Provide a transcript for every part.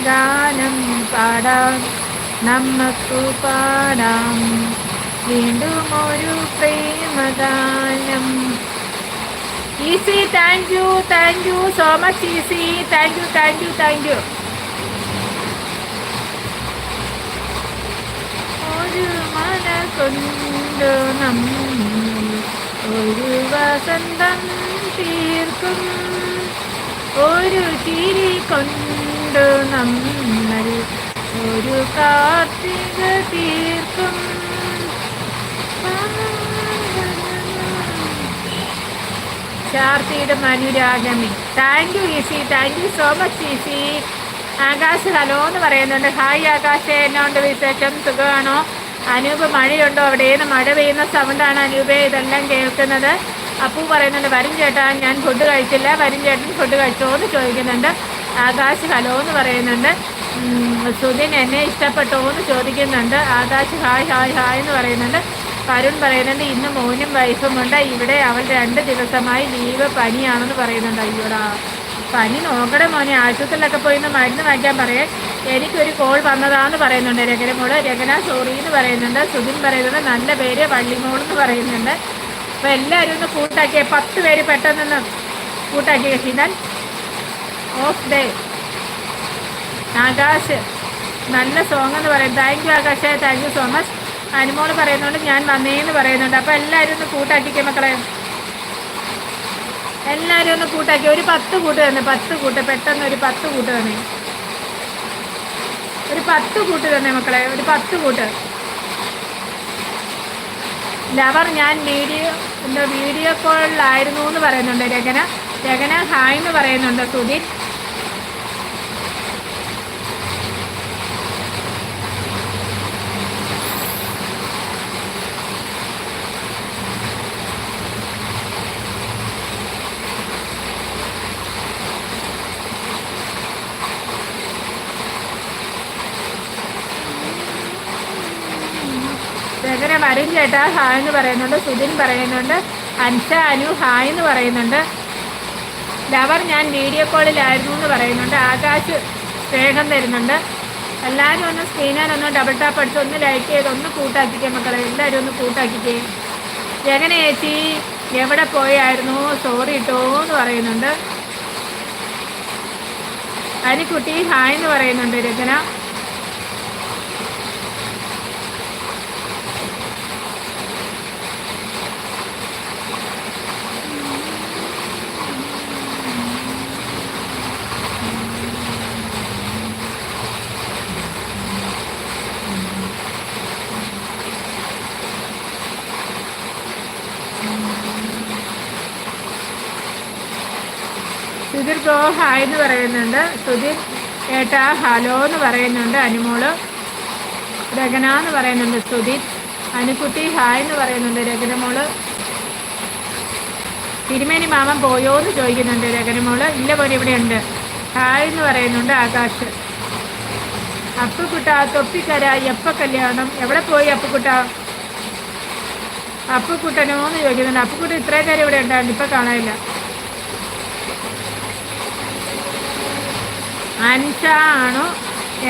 ഗാനം പാടാം, നമുക്ക് പാടാം വീണ്ടും ഒരു പ്രേമഗാനം. ഈസി, താങ്ക് യു സോ മച്ച് ഈസി, താങ്ക് യു. ഒരു മന കൊണ്ട് നമ്മൾ ഒരു വസന്തം തീർക്കും, ഒരു ചിരി കൊണ്ട് നമ്മൾ ഒരു കാർത്തിക തീർക്കും. ചാർത്തിയുടെ മനുരാഗമി. താങ്ക് യു ഈസി, താങ്ക് യു സോ മച്ച് ഈസി. ആകാശ് ഹലോ എന്ന് പറയുന്നുണ്ട്. ഹായ് ആകാശ്, എന്നോണ്ട് വിശേഷം, സുഖമാണോ? അനൂപ് മഴയുണ്ടോ അവിടെയെന്ന്? മഴ പെയ്യുന്ന സൗണ്ടാണ് അനൂപേ ഇതെല്ലാം കേൾക്കുന്നത്. അപ്പു പറയുന്നുണ്ട് വരും ചേട്ടാ ഞാൻ ഫുഡ് കഴിച്ചില്ല, വരും ചേട്ടൻ ഫുഡ് കഴിച്ചോ എന്ന് ചോദിക്കുന്നുണ്ട്. ആകാശ് ഹലോ എന്ന് പറയുന്നുണ്ട്. സുധിൻ എന്നെ ഇഷ്ടപ്പെട്ടോ എന്ന് ചോദിക്കുന്നുണ്ട്. ആകാശ് ഹായ് ഹായ് ഹായ് എന്ന് പറയുന്നുണ്ട്. കരുൺ പറയുന്നുണ്ട് ഇന്ന് മോനും വൈഫുമുണ്ട്, ഇവിടെ അവൾ 2 ദിവസമായി ലീവ്, പനിയാണെന്ന് പറയുന്നുണ്ട്. അയ്യോടാ, പനി നോക്കണേ മോനെ, ആശുപത്രിയിലൊക്കെ പോയി മരുന്ന് വാങ്ങിക്കാൻ പറയേ. എനിക്കൊരു കോൾ വന്നതാന്ന് പറയുന്നുണ്ട് രചനമോള്. രചന സോറി എന്ന് പറയുന്നുണ്ട്. സുധിൻ പറയുന്നുണ്ട് നല്ല പേര് വള്ളിമോൾ എന്ന് പറയുന്നുണ്ട്. അപ്പോൾ എല്ലാവരും ഒന്ന് കൂട്ടാക്കിയേ, 10 പേര് പെട്ടെന്ന് കൂട്ടാക്കിയ. ഹിതൻ ഓഫ് ഡേ. ആകാശ് നല്ല സോങ് എന്ന് പറയും. Thank you Akash, thank you so much. Anumol പറയുന്നുണ്ട് ഞാൻ വന്നേന്ന് പറയുന്നുണ്ട്. അപ്പോൾ എല്ലാവരും ഒന്ന് കൂട്ടാക്കിക്കേ മക്കളെ, എല്ലാവരും ഒന്ന് കൂട്ടാക്കി. ഒരു 10 കൂട്ട് തന്നെ, 10 കൂട്ട് പെട്ടെന്ന്, ഒരു 10 കൂട്ട് തന്നെ, ഒരു 10 കൂട്ട് തന്നെ മക്കളെ, ഒരു 10 കൂട്ട്. ലവർ ഞാൻ വീഡിയോ കോളിലായിരുന്നു എന്ന് പറയുന്നുണ്ട് രചന ഹായ് എന്ന് പറയുന്നുണ്ട്. സുധീർ രചന വരും ചേട്ടാ ഹായ് എന്ന് പറയുന്നുണ്ട്. സുധിൻ പറയുന്നുണ്ട്. അൻഷ അനു ഹായ് എന്ന് പറയുന്നുണ്ട്. ലവർ ഞാൻ വീഡിയോ കോളിലായിരുന്നു എന്ന് പറയുന്നുണ്ട്. ആകാശ് സ്നേഹം തരുന്നുണ്ട്. എല്ലാവരും ഒന്ന് സ്ക്രീനാനൊന്ന് ഡബിൾ ടാപ്പ് അടിച്ച് ഒന്ന് ലൈക്ക് ചെയ്ത് ഒന്ന് കൂട്ടാക്കിക്കേ മക്കളെ, എല്ലാവരും ഒന്ന് കൂട്ടാക്കിക്കേ. രചന ചേച്ചി എവിടെ പോയായിരുന്നു, സോറി ഇട്ടോ എന്ന് പറയുന്നുണ്ട്. അനിക്കുട്ടി ഹായ് എന്ന് പറയുന്നുണ്ട്. രചന സുധീർ ഗോ ഹായ് എന്ന് പറയുന്നുണ്ട്. സുധീർ ഏട്ടാ ഹലോ എന്ന് പറയുന്നുണ്ട്. അനുമോള് രചന എന്ന് പറയുന്നുണ്ട്. സുധീർ അനുക്കുട്ടി ഹായ് എന്ന് പറയുന്നുണ്ട്. രചനമോള് തിരുമേനി മാമൻ പോയോ എന്ന് ചോദിക്കുന്നുണ്ട്. രചനമോള് ഇല്ല പോലെ ഇവിടെ ഉണ്ട് ഹായ് എന്ന് പറയുന്നുണ്ട്. ആകാശ് അപ്പുക്കുട്ട തൊപ്പിക്കര എപ്പോൾ കല്യാണം, എവിടെ പോയി അപ്പുക്കുട്ട? അപ്പുക്കുട്ടനോ എന്ന് ചോദിക്കുന്നുണ്ട്. അപ്പുക്കുട്ട ഇത്രയും നേരം ഇവിടെ ഉണ്ടായിരുന്നു, ഇപ്പം കാണാനില്ല. അൻഷ ആണോ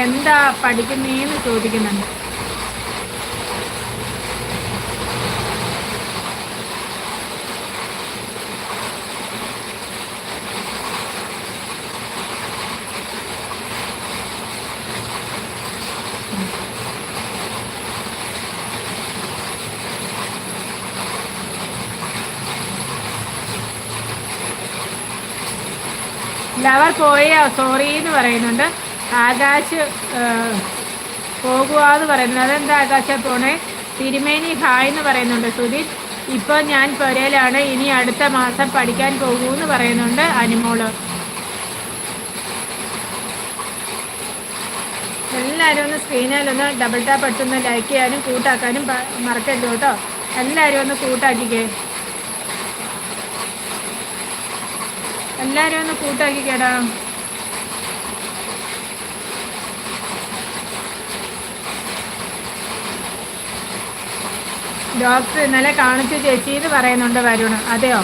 എന്താ പഠിക്കുന്നതെന്ന് ചോദിക്കുന്നുണ്ട്. ലവർ പോയോ സോറി എന്ന് പറയുന്നുണ്ട്. ആകാശ് പോകുക എന്ന് പറയുന്നത് അതെന്താ ആകാശ പോണേ? തിരുമേനി ഹായ് എന്ന് പറയുന്നുണ്ട്. സുധീർ ഇപ്പോൾ ഞാൻ പുരയിലാണ്, ഇനി അടുത്ത മാസം പഠിക്കാൻ പോകൂ എന്ന് പറയുന്നുണ്ട്. അനുമോള് എല്ലാവരും ഒന്ന് സ്ക്രീനിലൊന്ന് ഡബിൾ ടാപ്പ് അടിച്ചൊന്ന് ലൈക്ക് ചെയ്യാനും കൂട്ടാക്കാനും മറക്കരുത് കേട്ടോ. എല്ലാവരും ഒന്ന് കൂട്ടാക്കിക്കേ, എല്ലാവരും ഒന്ന് കൂട്ടാക്കിക്കേടാ. ഡോക്ടർ ഇന്നലെ കാണിച്ചു ചേച്ചി എന്ന് പറയുന്നുണ്ട് വരുണ്. അതെയോ?